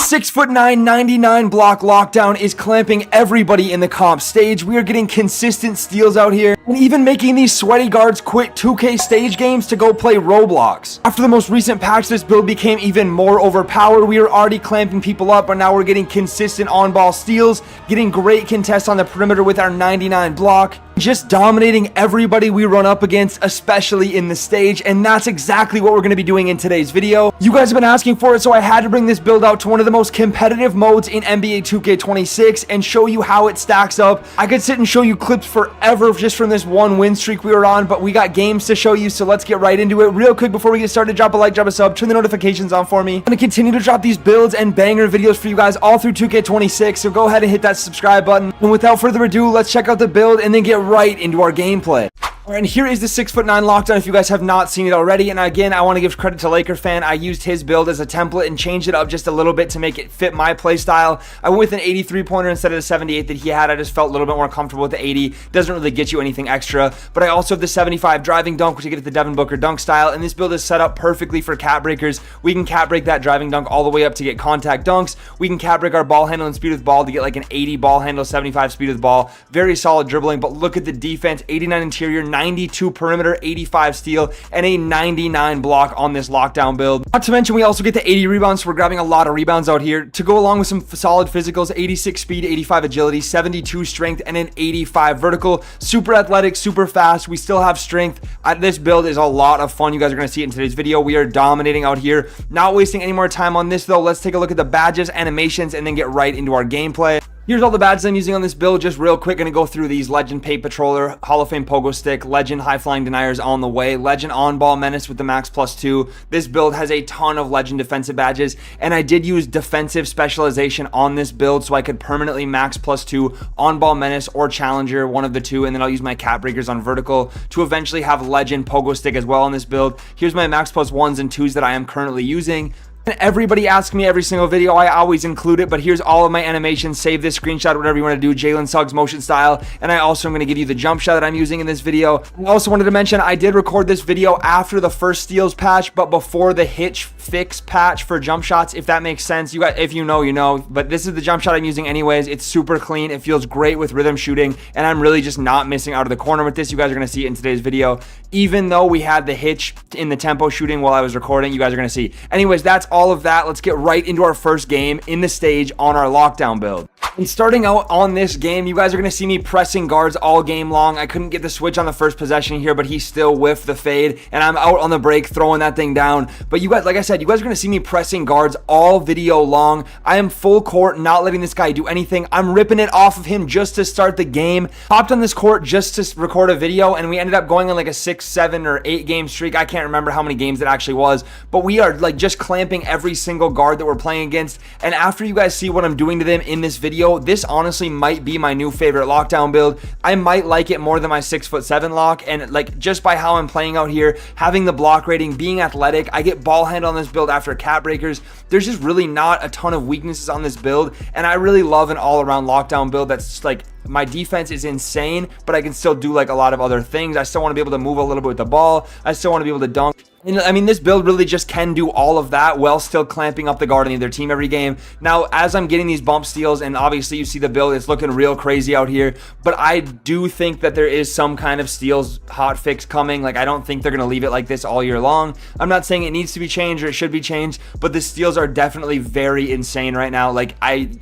6'9", 99 block lockdown is clamping everybody in the comp stage. We are getting consistent steals out here and even making these sweaty guards quit 2K stage games to go play Roblox. After the most recent patch, this build became even more overpowered. We were already clamping people up, but now we're getting consistent on-ball steals, getting great contests on the perimeter with our 99 block, just dominating everybody we run up against, especially in the stage, and that's exactly what we're going to be doing in today's video. You guys have been asking for it, so I had to bring this build out to one of the most competitive modes in NBA 2K26 and show you how it stacks up. I could sit and show you clips forever just from this one win streak we were on, but we got games to show you, so let's get right into it. Real quick before we get started, drop a like, drop a sub, turn the notifications on for me. I'm going to continue to drop these builds and banger videos for you guys all through 2K26, so go ahead and hit that subscribe button. And without further ado, let's check out the build and then get right into our gameplay. And here is the 6'9" lockdown if you guys have not seen it already. And again, I want to give credit to Laker Fan. I used his build as a template and changed it up just a little bit to make it fit my play style. I went with an 83 pointer instead of the 78 that he had. I just felt a little bit more comfortable with the 80. Doesn't really get you anything extra. But I also have the 75 driving dunk, which you get at the Devin Booker dunk style. And this build is set up perfectly for cap breakers. We can cap break that driving dunk all the way up to get contact dunks. We can cap break our ball handle and speed with ball to get like an 80 ball handle, 75 speed with ball. Very solid dribbling. But look at the defense, 89 interior, 92 perimeter, 85 steal, and a 99 block on this lockdown build. Not to mention, we also get the 80 rebounds, so we're grabbing a lot of rebounds out here to go along with some solid physicals, 86 speed, 85 agility, 72 strength, and an 85 vertical. Super athletic, super fast. We still have strength. This build is a lot of fun. You guys are going to see it in today's video. We are dominating out here. Not wasting any more time on this, though. Let's take a look at the badges, animations, and then get right into our gameplay. Here's all the badges I'm using on this build. Just real quick, gonna go through these. Legend Paint Patroller, Hall of Fame Pogo Stick, Legend High Flying Deniers on the way, Legend On Ball Menace with the Max +2. This build has a ton of Legend defensive badges, and I did use defensive specialization on this build so I could permanently Max +2 On Ball Menace or Challenger, one of the two, and then I'll use my Cap Breakers on vertical to eventually have Legend Pogo Stick as well on this build. Here's my Max +1s and 2s that I am currently using. Everybody asks me every single video, I always include it, but here's all of my animations. Save this screenshot, whatever you want to do, Jalen Suggs motion style, and I also am going to give you the jump shot that I'm using in this video. I also wanted to mention I did record this video after the first steals patch, but before the hitch fix patch for jump shots, if that makes sense. You guys, if you know, you know, but this is the jump shot I'm using anyways. It's super clean. It feels great with rhythm shooting, and I'm really just not missing out of the corner with this. You guys are going to see it in today's video. Even though we had the hitch in the tempo shooting while I was recording, you guys are going to see. Anyways, that's all of that. Let's get right into our first game in the stage on our lockdown build. And starting out on this game, you guys are going to see me pressing guards all game long. I couldn't get the switch on the first possession here, but he still whiffed the fade, and I'm out on the break throwing that thing down. But you guys, like I said, you guys are going to see me pressing guards all video long. I am full court, not letting this guy do anything. I'm ripping it off of him just to start the game. Hopped on this court just to record a video, and we ended up going on like a 6, 7, or 8 game streak. I can't remember how many games it actually was, but we are like just clamping every single guard that we're playing against. And after you guys see what I'm doing to them in this video, this honestly might be my new favorite lockdown build. I might like it more than my 6'7" lock, and like just by how I'm playing out here, having the block rating, being athletic, I get ball handle on this build after cap breakers. There's just really not a ton of weaknesses on this build, and I really love an all-around lockdown build that's like, my defense is insane, but I can still do like a lot of other things. I still want to be able to move a little bit with the ball. I still want to be able to dunk. And I mean, this build really just can do all of that while still clamping up the guard on the other team every game. Now, as I'm getting these bump steals, and obviously you see the build, it's looking real crazy out here, but I do think that there is some kind of steals hot fix coming. Like, I don't think they're going to leave it like this all year long. I'm not saying it needs to be changed or it should be changed, but the steals are definitely very insane right now. Like,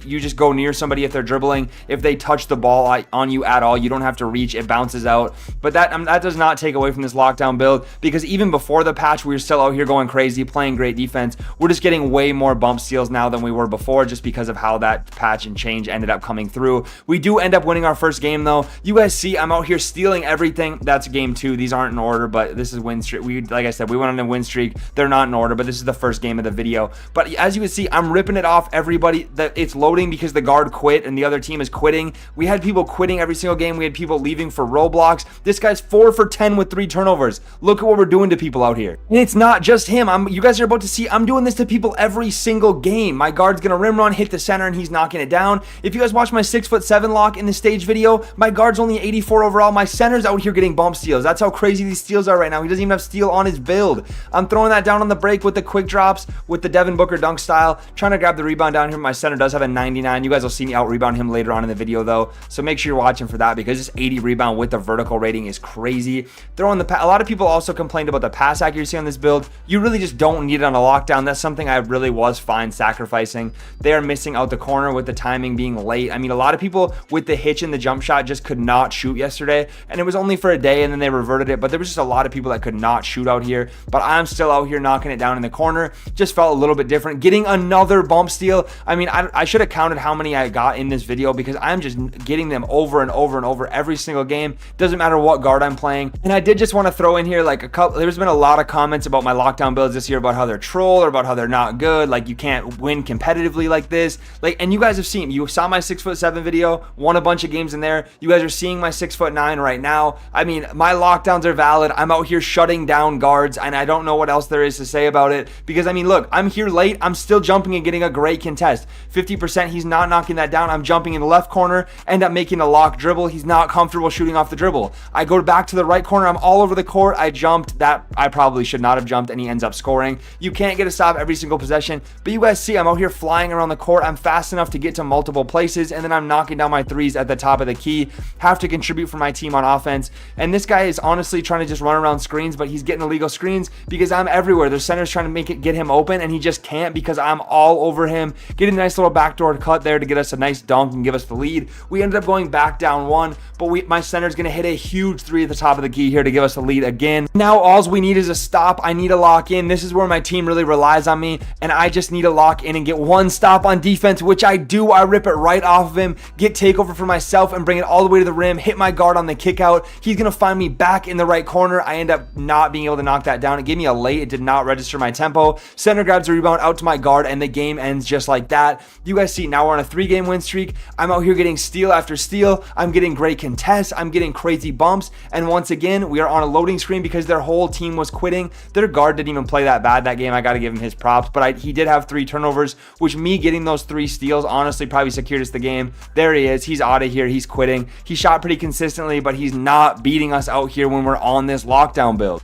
you just go near somebody if they're dribbling. If they touch the ball on you at all, you don't have to reach, it bounces out. But that does not take away from this lockdown build, because even before the patch, we were still out here going crazy, playing great defense. We're just getting way more bump steals now than we were before, just because of how that patch and change ended up coming through. We do end up winning our first game though. You guys see I'm out here stealing everything. That's game 2. These aren't in order, but this is win streak. Like I said, we went on a win streak. They're not in order, but this is the first game of the video. But as you can see, I'm ripping it off everybody. It's loading because the guard quit and the other team is quitting. We had people quitting every single game. We had people leaving for Roblox. This guy's 4 for 10 with 3 turnovers. Look at what we're doing to people out here. here. And it's not just him. You guys are about to see, I'm doing this to people every single game. My guard's gonna rim run, hit the center, and he's knocking it down. If you guys watch my 6'7" lock in the stage video, my guard's only 84 overall. My center's out here getting bump steals. That's how crazy these steals are right now. He doesn't even have steal on his build. I'm throwing that down on the break with the quick drops, with the Devin Booker dunk style, trying to grab the rebound down here. My center does have a 99. You guys will see me out rebound him later on in the video though, so make sure you're watching for that, because this 80 rebound with the vertical rating is crazy. Throwing a lot of people also complained about the pass accuracy on this build. You really just don't need it on a lockdown. That's something I really was fine sacrificing. They are missing out the corner with the timing being late. I mean, a lot of people with the hitch in the jump shot just could not shoot yesterday, and it was only for a day and then they reverted it, but there was just a lot of people that could not shoot out here. But I'm still out here knocking it down in the corner. Just felt a little bit different. Getting another bump steal. I mean, I should have counted how many I got in this video, because I'm just getting them over and over and over every single game. Doesn't matter what guard I'm playing. And I did just want to throw in here, like, there's been a lot of comments about my lockdown builds this year about how they're troll or about how they're not good, like you can't win competitively like this. Like, and you guys have seen, you saw my 6'7" video, won a bunch of games in there. You guys are seeing my 6'9" right now. I mean, my lockdowns are valid. I'm out here shutting down guards, and I don't know what else there is to say about it, because I mean, look, I'm here late. I'm still jumping and getting a great contest. 50%, he's not knocking that down. I'm jumping in the left corner, end up making a lock dribble. He's not comfortable shooting off the dribble. I go back to the right corner. I'm all over the court. I jumped that I probably should not have jumped, and he ends up scoring. You can't get a stop every single possession, but you guys see I'm out here flying around the court. I'm fast enough to get to multiple places, and then I'm knocking down my threes at the top of the key. Have to contribute for my team on offense. And this guy is honestly trying to just run around screens, but he's getting illegal screens because I'm everywhere. Their center's trying to get him open, and he just can't because I'm all over him. Getting a nice little backdoor cut there to get us a nice dunk and give us the lead. We ended up going back down one, but my center's going to hit a huge three at the top of the key here to give us the lead again. Now all we need is a stop. I need to lock in. This is where my team really relies on me, and I just need to lock in and get one stop on defense, which I do. I rip it right off of him, get takeover for myself, and bring it all the way to the rim, hit my guard on the kick out. He's going to find me back in the right corner. I end up not being able to knock that down. It gave me a late. It did not register my tempo. Center grabs a rebound out to my guard, and the game ends just like that. You guys see, now we're on a 3-game win streak. I'm out here getting steal after steal. I'm getting great contests. I'm getting crazy bumps. And once again, we are on a loading screen because their whole team was quitting. Their guard didn't even play that bad that game. I got to give him his props, but he did have 3 turnovers, which me getting those 3 steals honestly probably secured us the game. There he is. He's out of here. He's quitting. He shot pretty consistently, but he's not beating us out here when we're on this lockdown build.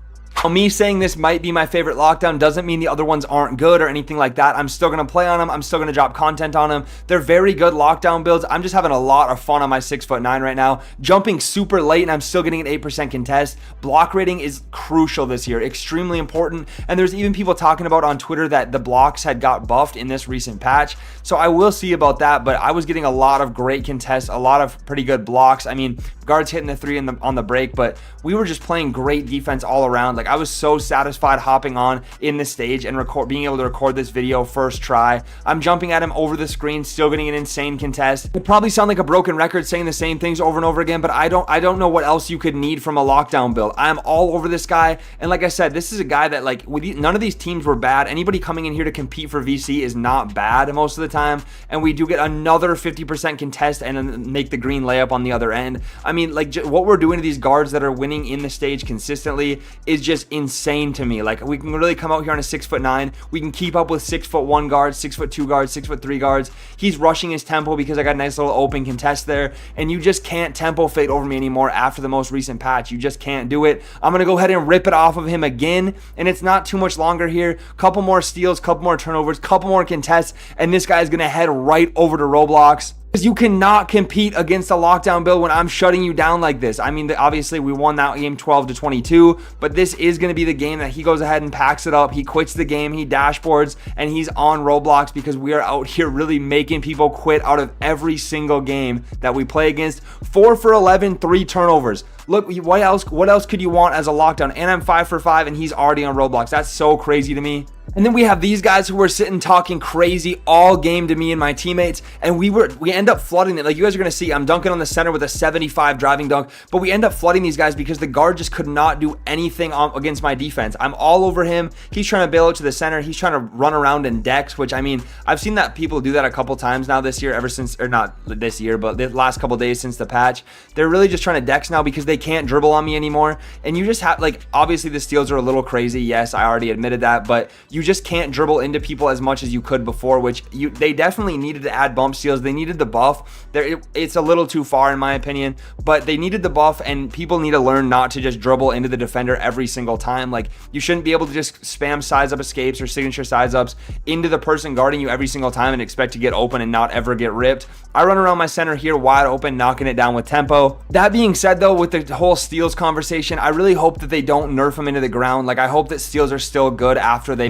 Me saying this might be my favorite lockdown doesn't mean the other ones aren't good or anything like that. I'm still going to play on them. I'm still going to drop content on them. They're very good lockdown builds. I'm just having a lot of fun on my 6'9" right now. Jumping super late, and I'm still getting an 8% contest. Block rating is crucial this year. Extremely important. And there's even people talking about on Twitter that the blocks had got buffed in this recent patch. So I will see about that, but I was getting a lot of great contests, a lot of pretty good blocks. I mean, guards hitting the 3 on the break, but we were just playing great defense all around. Like, I was so satisfied hopping on in the stage and being able to record this video first try. I'm jumping at him over the screen, still getting an insane contest. It probably sound like a broken record saying the same things over and over again, but I don't know what else you could need from a lockdown build. I'm all over this guy, and like I said, this is a guy that, like, none of these teams were bad. Anybody coming in here to compete for VC is not bad most of the time, and we do get another 50% contest and then make the green layup on the other end. I mean, like, what we're doing to these guards that are winning in the stage consistently is just insane to me. Like, we can really come out here on a 6'9". We can keep up with 6'1" guards, 6'2" guards, 6'3" guards. He's rushing his tempo because I got a nice little open contest there, and you just can't tempo fade over me anymore after the most recent patch. You just can't do it. I'm gonna go ahead and rip it off of him again, and it's not too much longer here. Couple more steals, couple more turnovers, couple more contests, and this guy's gonna head right over to Roblox. Because you cannot compete against a lockdown build when I'm shutting you down like this. I mean, obviously we won that game 12-22, but this is going to be the game that he goes ahead and packs it up. He quits the game, he dashboards, and he's on Roblox because we are out here really making people quit out of every single game that we play against. 4 for 11, 3 turnovers. Look, what else could you want as a lockdown? And I'm 5 for 5, and he's already on Roblox. That's so crazy to me. And then we have these guys who were sitting talking crazy all game to me and my teammates, and we end up flooding it. Like, you guys are going to see, I'm dunking on the center with a 75 driving dunk, but we end up flooding these guys because the guard just could not do anything against my defense. I'm all over him. He's trying to bail out to the center. He's trying to run around in decks, which, I mean, I've seen that people do that a couple times now this year, ever since, or not this year, but the last couple days since the patch. They're really just trying to decks now because they can't dribble on me anymore. And you just have, like, obviously the steals are a little crazy. Yes, I already admitted that, but you just can't dribble into people as much as you could before, which they definitely needed to add bump steals. They needed the buff. It's a little too far in my opinion, but they needed the buff, and people need to learn not to just dribble into the defender every single time. Like, you shouldn't be able to just spam size up escapes or signature size ups into the person guarding you every single time and expect to get open and not ever get ripped. I run around my center here wide open, knocking it down with tempo. That being said though, with the whole steals conversation, I really hope that they don't nerf them into the ground. Like, I hope that steals are still good after they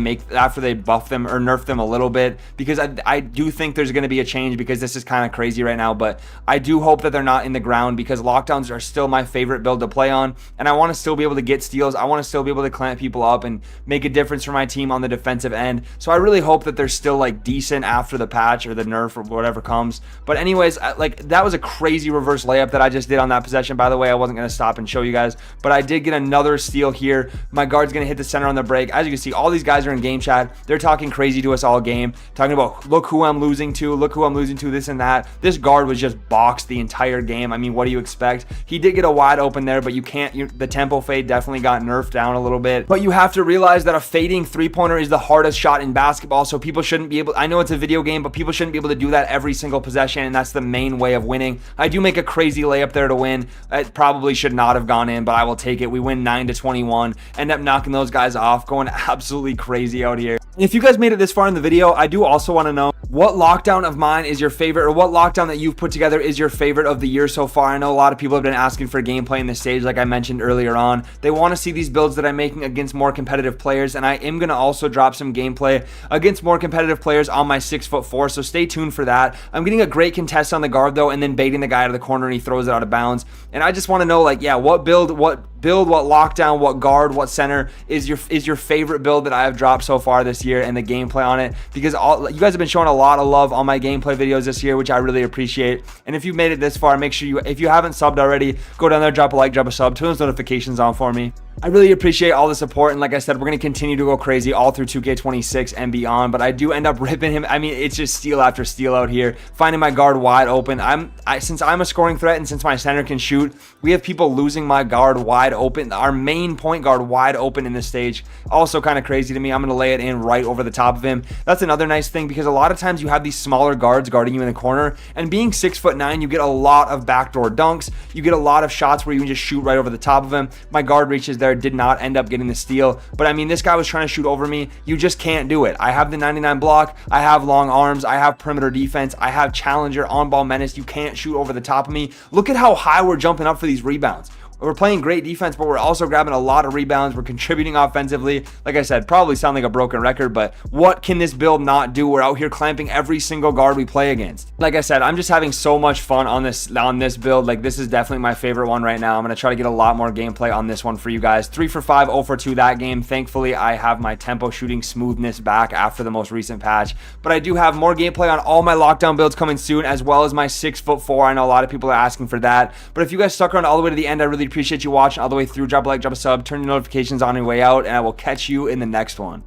buff them or nerf them a little bit, because I do think there's going to be a change, because this is kind of crazy right now. But I do hope that they're not in the ground, because lockdowns are still my favorite build to play on, and I want to still be able to get steals. I want to still be able to clamp people up and make a difference for my team on the defensive end. So I really hope that they're still like decent after the patch or the nerf or whatever comes. But anyways, like, that was a crazy reverse layup that I just did on that possession. By the way, I wasn't going to stop and show you guys, but I did get another steal here. My guard's going to hit the center on the break. As you can see, all these guys are in game chat. They're talking crazy to us all game, talking about, look who I'm losing to, look who I'm losing to, this and that. This guard was just boxed the entire game. I mean, what do you expect? He did get a wide open there, but you can't, the tempo fade definitely got nerfed down a little bit. But you have to realize that a fading three-pointer is the hardest shot in basketball, so people shouldn't be able, I know it's a video game, but people shouldn't be able to do that every single possession, and that's the main way of winning. I do make a crazy layup there to win. It probably should not have gone in, but I will take it. We win 9-21, end up knocking those guys off, going absolutely crazy out here. If you guys made it this far in the video, I do also want to know what lockdown of mine is your favorite, or what lockdown that you've put together is your favorite of the year so far. I know a lot of people have been asking for gameplay in this stage, like I mentioned earlier on. They want to see these builds that I'm making against more competitive players, and I am going to also drop some gameplay against more competitive players on my 6'4", so stay tuned for that. I'm getting a great contest on the guard though, and then baiting the guy out of the corner and he throws it out of bounds. And I just want to know, like, yeah, what build, what lockdown, what guard, what center is your favorite build that I have dropped so far this year, and the gameplay on it, because you guys have been showing a lot of love on my gameplay videos this year, which I really appreciate. And if you've made it this far, make sure if you haven't subbed already, go down there, drop a like, drop a sub, turn those notifications on for me. I really appreciate all the support, and like I said, we're going to continue to go crazy all through 2K26 and beyond, but I do end up ripping him. I mean, it's just steal after steal out here, finding my guard wide open. Since I'm a scoring threat and since my center can shoot, we have people losing my guard wide open, our main point guard wide open in this stage. Also kind of crazy to me. I'm going to lay it in right over the top of him. That's another nice thing, because a lot of times you have these smaller guards guarding you in the corner, and being 6'9", you get a lot of backdoor dunks. You get a lot of shots where you can just shoot right over the top of him. My guard reaches there, did not end up getting the steal, but I mean, this guy was trying to shoot over me. You just can't do it. I have the 99 block, I have long arms, I have perimeter defense, I have challenger, on ball menace. You can't shoot over the top of me. Look at how high we're jumping up for these rebounds. We're playing great defense, but we're also grabbing a lot of rebounds. We're contributing offensively. Like I said, probably sound like a broken record, but what can this build not do? We're out here clamping every single guard we play against. Like I said, I'm just having so much fun on this build. Like, this is definitely my favorite one right now. I'm going to try to get a lot more gameplay on this one for you guys. 3 for 5, 0 for 2 that game. Thankfully, I have my tempo shooting smoothness back after the most recent patch, but I do have more gameplay on all my lockdown builds coming soon, as well as my 6'4". I know a lot of people are asking for that, but if you guys stuck around all the way to the end, I really appreciate you watching all the way through. Drop a like, drop a sub, turn your notifications on your way out, and I will catch you in the next one.